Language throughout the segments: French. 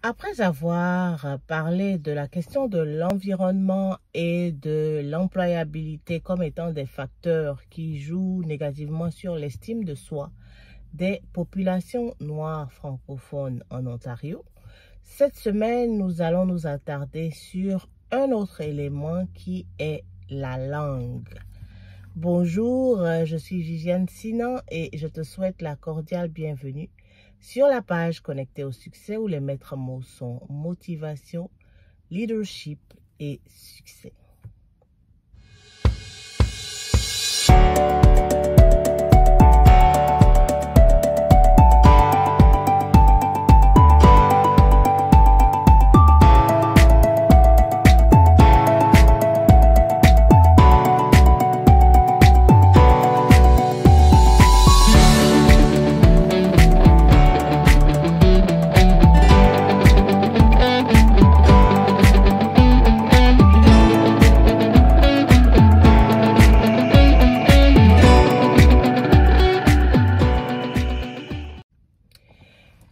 Après avoir parlé de la question de l'environnement et de l'employabilité comme étant des facteurs qui jouent négativement sur l'estime de soi des populations noires francophones en Ontario, cette semaine, nous allons nous attarder sur un autre élément qui est la langue. Bonjour, je suis Viviane Sinan et je te souhaite la cordiale bienvenue sur la page Connectée au succès où les maîtres mots sont motivation, leadership et succès.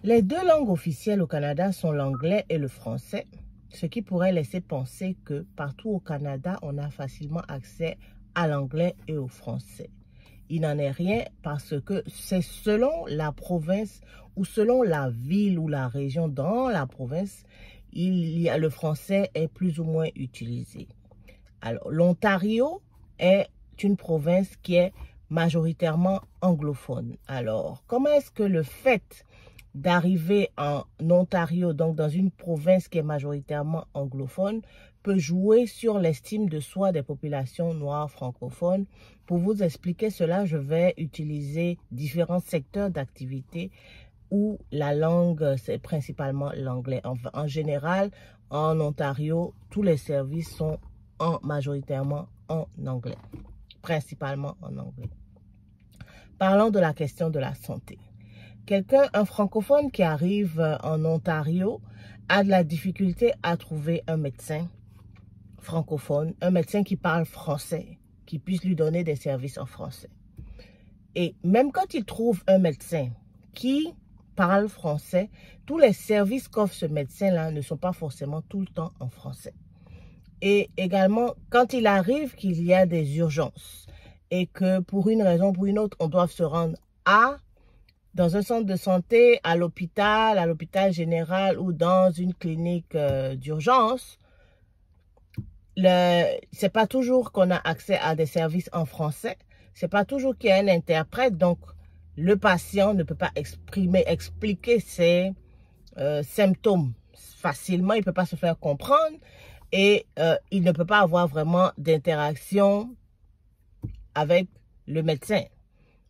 Les deux langues officielles au Canada sont l'anglais et le français, ce qui pourrait laisser penser que partout au Canada, on a facilement accès à l'anglais et au français. Il n'en est rien parce que c'est selon la province ou selon la ville ou la région dans la province, le français est plus ou moins utilisé. Alors, l'Ontario est une province qui est majoritairement anglophone. Alors, comment est-ce que le fait d'arriver en Ontario, donc dans une province qui est majoritairement anglophone, peut jouer sur l'estime de soi des populations noires francophones? Pour vous expliquer cela, je vais utiliser différents secteurs d'activité où la langue, c'est principalement l'anglais. En général, en Ontario, tous les services sont majoritairement en anglais, principalement en anglais. Parlons de la question de la santé. Un francophone qui arrive en Ontario a de la difficulté à trouver un médecin francophone, un médecin qui parle français, qui puisse lui donner des services en français. Et même quand il trouve un médecin qui parle français, tous les services qu'offre ce médecin-là ne sont pas forcément tout le temps en français. Et également, quand il arrive qu'il y a des urgences et que pour une raison ou pour une autre, on doit se rendre dans un centre de santé, à l'hôpital général ou dans une clinique d'urgence, c'est pas toujours qu'on a accès à des services en français. C'est pas toujours qu'il y a un interprète. Donc, le patient ne peut pas expliquer ses symptômes facilement. Il ne peut pas se faire comprendre et il ne peut pas avoir vraiment d'interaction avec le médecin.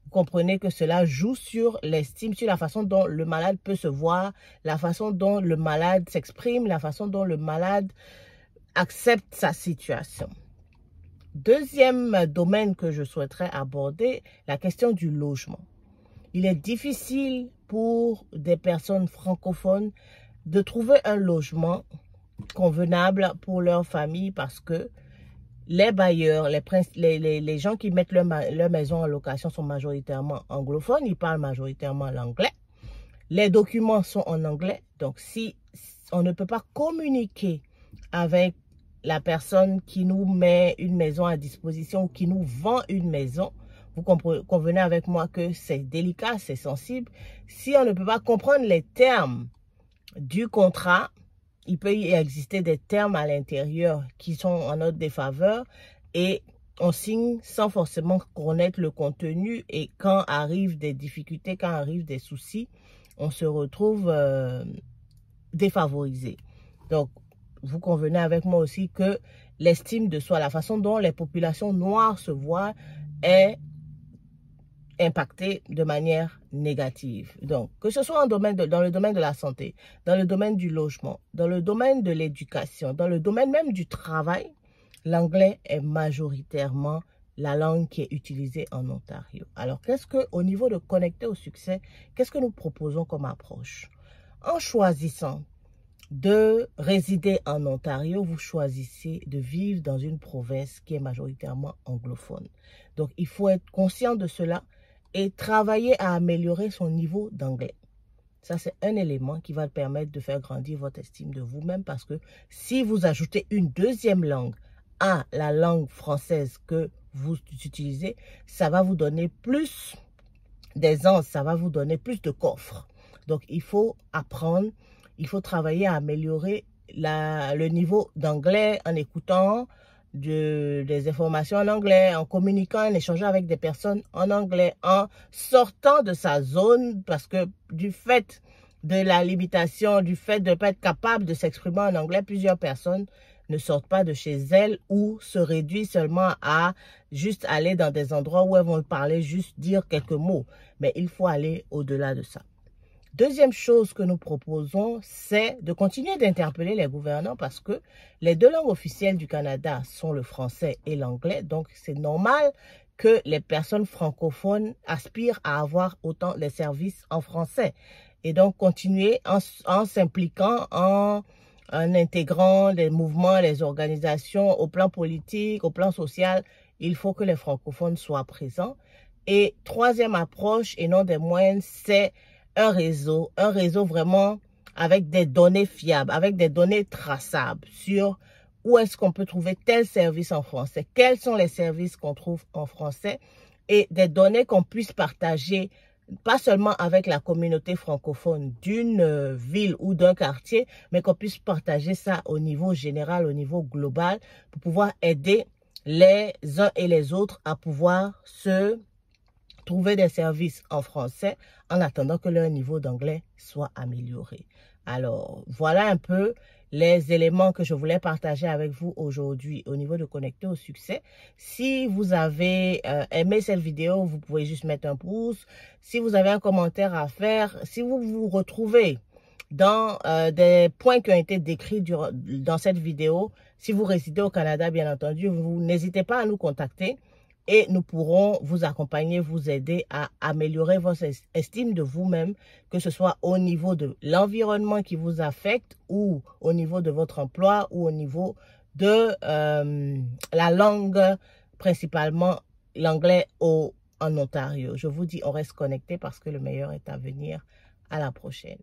Vous comprenez que cela joue sur l'estime, sur la façon dont le malade peut se voir, la façon dont le malade s'exprime, la façon dont le malade accepte sa situation. Deuxième domaine que je souhaiterais aborder, la question du logement. Il est difficile pour des personnes francophones de trouver un logement convenable pour leur famille parce que les bailleurs, les gens qui mettent leur maison en location sont majoritairement anglophones, ils parlent majoritairement l'anglais. Les documents sont en anglais, donc si on ne peut pas communiquer avec la personne qui nous met une maison à disposition ou qui nous vend une maison, vous convenez avec moi que c'est délicat, c'est sensible. Si on ne peut pas comprendre les termes du contrat, il peut y exister des termes à l'intérieur qui sont en notre défaveur et on signe sans forcément connaître le contenu et quand arrivent des difficultés, quand arrivent des soucis, on se retrouve défavorisé. Donc, vous convenez avec moi aussi que l'estime de soi, la façon dont les populations noires se voient est impacté de manière négative. Donc, que ce soit dans le domaine de la santé, dans le domaine du logement, dans le domaine de l'éducation, dans le domaine même du travail, l'anglais est majoritairement la langue qui est utilisée en Ontario. Alors, au niveau de Connecter au succès, qu'est-ce que nous proposons comme approche? En choisissant de résider en Ontario, vous choisissez de vivre dans une province qui est majoritairement anglophone. Donc, il faut être conscient de cela et travailler à améliorer son niveau d'anglais. Ça, c'est un élément qui va permettre de faire grandir votre estime de vous-même parce que si vous ajoutez une deuxième langue à la langue française que vous utilisez, ça va vous donner plus d'aisance, ça va vous donner plus de coffre. Donc, il faut apprendre, il faut travailler à améliorer le niveau d'anglais en écoutant des informations en anglais, en communiquant, en échangeant avec des personnes en anglais, en sortant de sa zone parce que du fait de la limitation, du fait de ne pas être capable de s'exprimer en anglais, plusieurs personnes ne sortent pas de chez elles ou se réduisent seulement à juste aller dans des endroits où elles vont parler, juste dire quelques mots. Mais il faut aller au-delà de ça. Deuxième chose que nous proposons, c'est de continuer d'interpeller les gouvernants parce que les deux langues officielles du Canada sont le français et l'anglais. Donc, c'est normal que les personnes francophones aspirent à avoir autant les services en français. Et donc, continuer en s'impliquant, en intégrant les mouvements, les organisations au plan politique, au plan social. Il faut que les francophones soient présents. Et troisième approche, et non des moyennes, c'est un réseau vraiment avec des données fiables, avec des données traçables sur où est-ce qu'on peut trouver tel service en français, quels sont les services qu'on trouve en français et des données qu'on puisse partager pas seulement avec la communauté francophone d'une ville ou d'un quartier, mais qu'on puisse partager ça au niveau général, au niveau global, pour pouvoir aider les uns et les autres à pouvoir se trouver des services en français en attendant que leur niveau d'anglais soit amélioré. Alors, voilà un peu les éléments que je voulais partager avec vous aujourd'hui au niveau de Connecter au succès. Si vous avez aimé cette vidéo, vous pouvez juste mettre un pouce. Si vous avez un commentaire à faire, si vous vous retrouvez dans des points qui ont été décrits dans cette vidéo, si vous résidez au Canada, bien entendu, vous n'hésitez pas à nous contacter. Et nous pourrons vous accompagner, vous aider à améliorer votre estime de vous-même, que ce soit au niveau de l'environnement qui vous affecte ou au niveau de votre emploi ou au niveau de la langue, principalement l'anglais en Ontario. Je vous dis, on reste connecté parce que le meilleur est à venir. À la prochaine.